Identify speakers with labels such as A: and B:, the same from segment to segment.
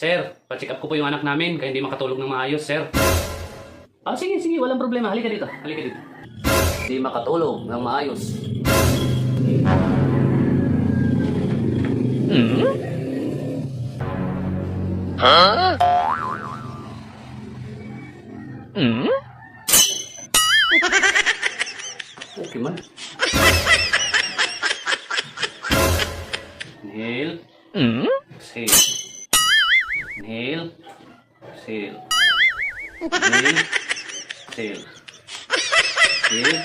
A: Sir, pa-check up ko po yung anak namin kaya hindi makatulog ng maayos, sir. Ah, sige, sige, walang problema. Halika dito, halika dito. Hindi makatulog ng maayos. Okay man. Inhale. Exhale. Inhale. Exhale. Inhale. Exhale. Inhale.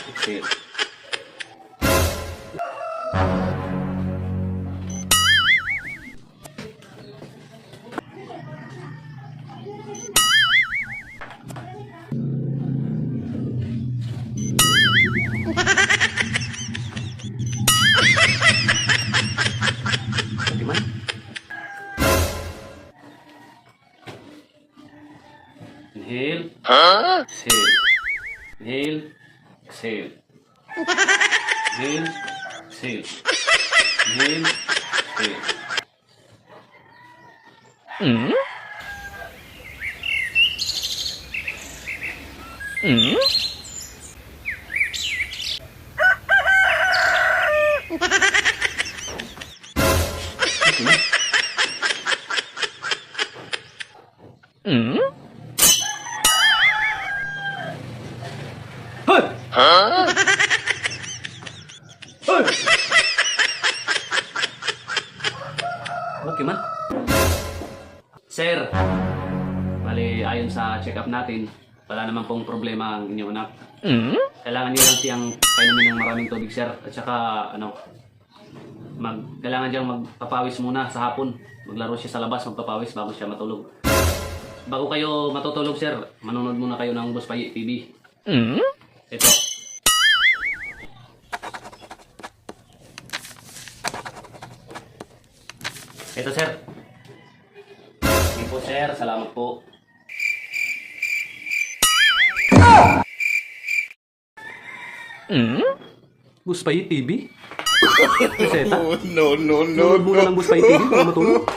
A: Exhale. Okay man. Inhale. Exhale. Inhale. Exhale. Inhale. Exhale. Inhale. Exhale. Okay man. Hoy! Hoy! Okay man. Sir, bali ayon sa check-up natin, wala naman pong problema ang inyong anak. Kailangan niyo lang siyang painumin ng maraming tubig, sir. At saka, kailangan niyang magpapawis muna sa hapon. Maglaro siya sa labas, magpapawis bago siya matulog. Bago kayo matutulog, sir, manonood muna kayo ng Boss Payi TV. Ito. Ito, sir. Sige po, sir. Salamat po. Boss Payi TV? Reseta?
B: No.
A: Tulog muna ng Boss Payi TV para matulog.